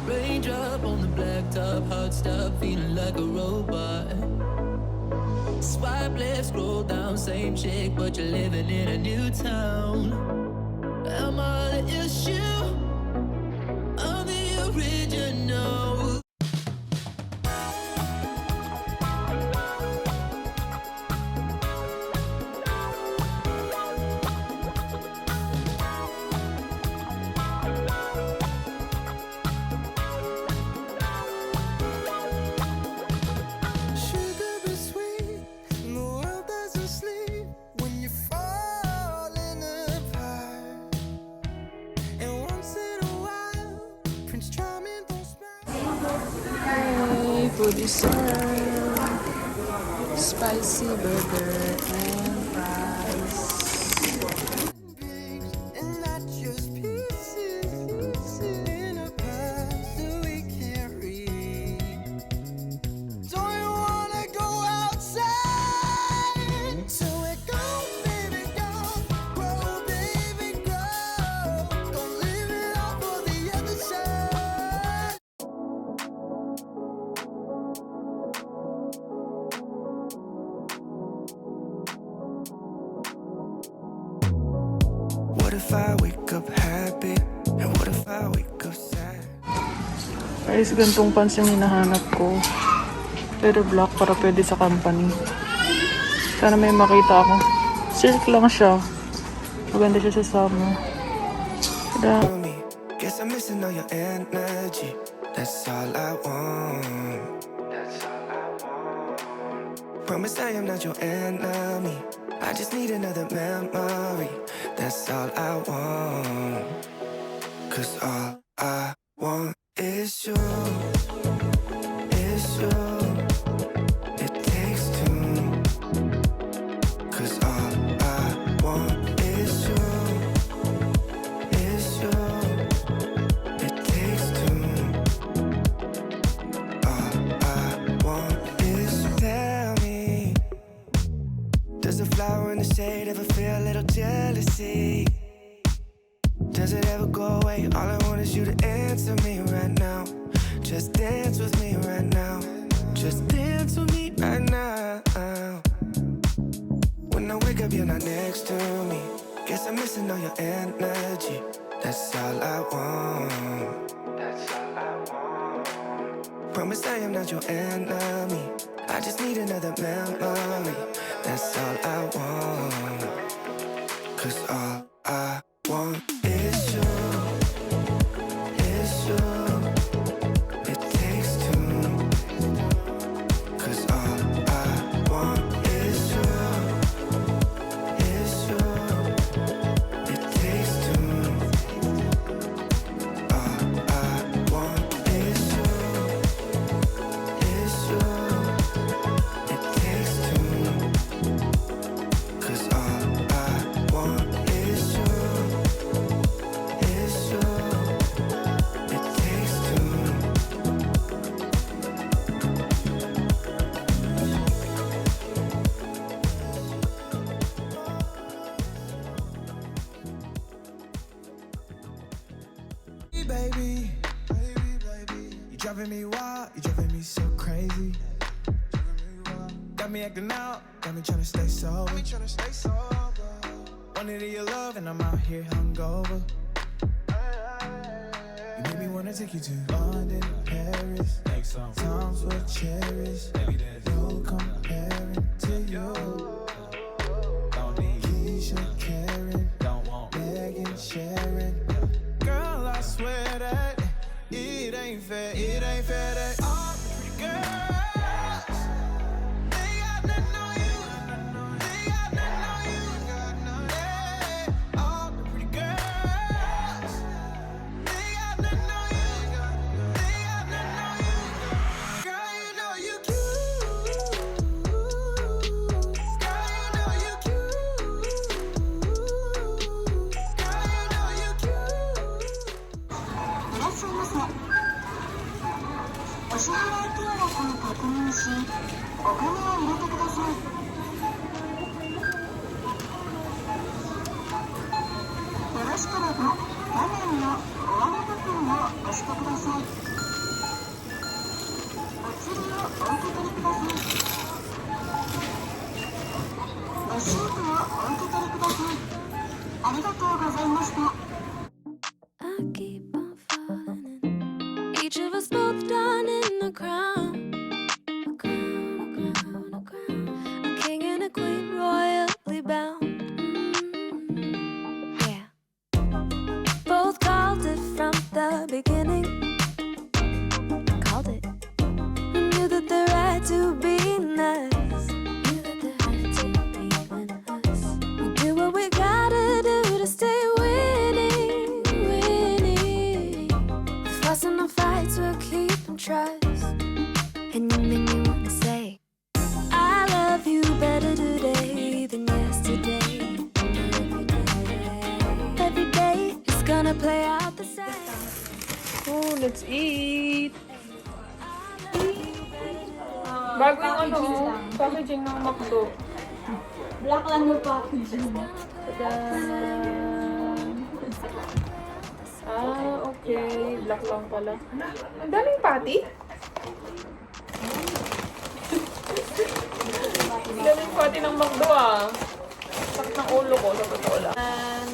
Raindrop on the blacktop, heart stop, feeling like a robot. Swipe left, scroll down, same chick, but you're living in a new town. Am I the issue? I'm the original. Food is served. Spicy burger and fries. What if I wake up happy? And what if I wake up sad? Guys, gantong pants yung hinahanap ko. Pero black para pwede sa company. Sana may makita ako. Silk lang siya. Maganda siya sa summer. Tada! Guess I'm missing all your energy. That's all I want. Promise I am not your enemy. I just need another memory. That's all I want. 'Cause all I want is you. Is you. It takes two. 'Cause all I want is you. Is you. It takes two. All I want is you. Tell me, does a flower in the shade ever feel a little jealousy? Does it ever go away? All I want is you to answer me right now. Just dance with me right now. Just dance with me right now. When I wake up, you're not next to me. Guess I'm missing all your energy. That's all I want. Promise I am not your enemy. I just need another memory. That's all I want. 'Cause all I want is you. Is you. It takes two. 'Cause all I want is you. Is you. It takes two. All I want is you. Is you. It takes two. 'Cause all I want is you. Is you. It takes two. Baby, you driving me wild, you driving me so crazy. Got me acting out, got me tryna stay sober. Wanted your love and I'm out here hungover. You made me wanna take you to London, Paris. Times were cherished. No comparing to you. Keisha, Karen, Megan, Sharon. Girl, I swear that it ain't fair. It ain't fair that all the pretty girls, they got nothing on you. They got nothing on you. Yeah, all the pretty girls, they got nothing on you. They got nothing on you. Girl, you know you cute. Girl, you know you cute. Girl, you know you cute. いらっしゃいませ。お支払い金額を確認し、お金を入れてください。よろしければ画面の上の部分を押してください。ださい。レシートをお受け取りください。ありがとうございました。I keep on falling. Each of us both done in the crown. A crown, a crown, a crown. A king and a queen royally bound. Yeah. Both called it from the beginning. Called it. We knew that the right to be nice. Knew that the right to be with us. We do what we gotta do to stay winning, winning. The fuss and the fights will keep and trust. And you make me wanna say, I love you better today than yesterday. Every day is gonna play out the same. Oh, let's eat! Bago yung ano, packaging ng McDo. Black lang yung packaging. Ah, okay. Black lang pala. Ang daming patty. Ang daming patty ng McDo ah. Sakit ng ulo ko, sa totoo lang.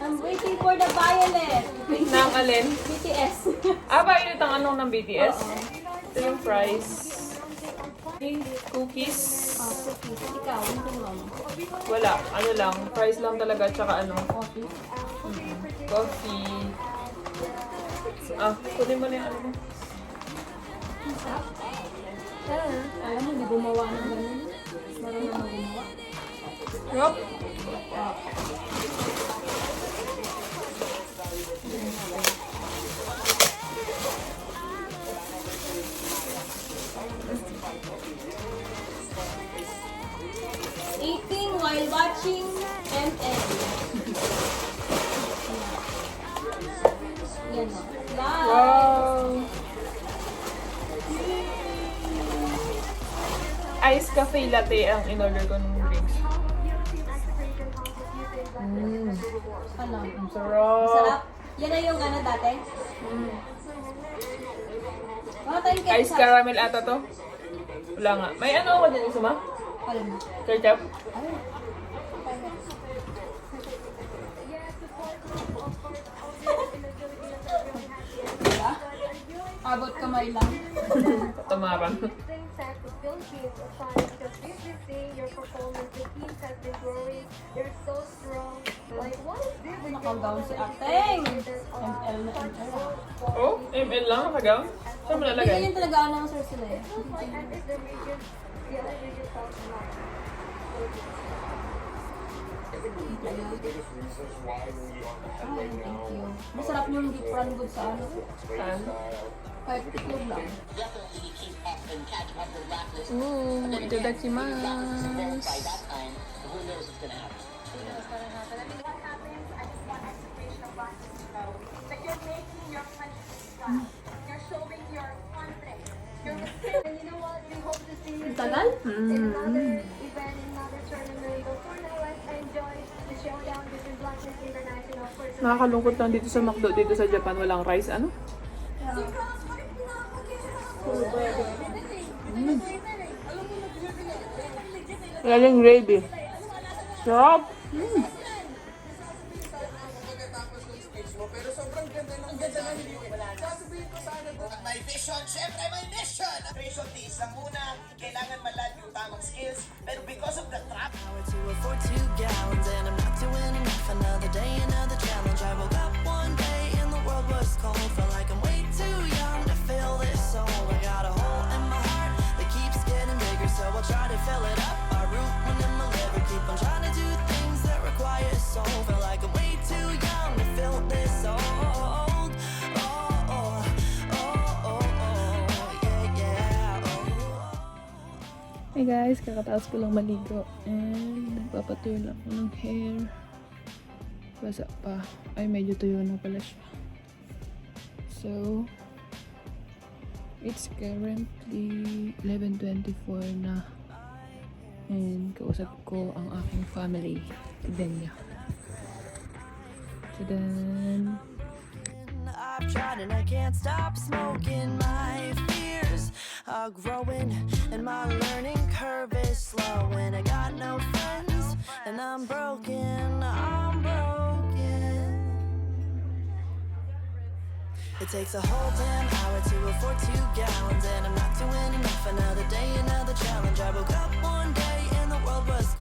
I'm waiting for the violet. Nang alin? BTS. Ah, violet ang anong ng BTS? Ito yung fries. Cookies. Ikaw, ano mo? Wala. Ano lang. Fries lang talaga. Tsaka ano. Coffee. Coffee. Ah, kunin mo na yung ano mo. Alam mo, hindi gumawa ng ganun. Marunong mo gumawa. Yup. Eating while watching MPL. Yan o. Wow! Ice cafe latte ang in-order ko ng drinks. Ano? Ang sarap! Sarap. Yan na yung ano dati? Wala tayong ketchup. Ice caramel ata to? Wala nga. May ano ako dyan, Isuma? Alam mo. Ketchup? Ay. Diba? Abot kamay lang. Tamaran. Nakagaw si Ateng. ML na ML. Oh, ML lang nakagaw? Saan mo Hindi lalagay? ganyan talaga announcer sila eh. Ay, thank you. Masarap yung deep run good sa ano. Saan? Kahit itlog lang. Ooh, itadakimasu. Ang tagal? Nakakalungkot lang dito sa McDo, dito sa Japan, walang rice. Ano? Galing gravy. Sarap! May vision, syempre may mission! Vision, tiis lang muna, kailangan malad yung tamang skills, pero because of the trap, To afford 2 gallons and I'm not doing enough. Another day, another challenge. I woke up one day and the world was cold. Felt like I'm way too young to feel this soul. I got a hole in my heart that keeps getting bigger, so I'll try to fill it up. I root one in my liver, keep on trying to do things that require soul. Feel like I'm way too young to feel this old. Hey guys, kakataas ko lang maligo and nagpapatuyo lang ako ng hair. Basa pa. Ay, medyo tuyo na pala siya. So, it's currently 11:24 na. And kausap ko ang aking family. Tignan niya. Tadan! I've tried and I can't stop smoking. My fears are growing and my learning curve is slow, and I got no friends, and I'm broken, I'm broken. It takes a whole damn hour to afford to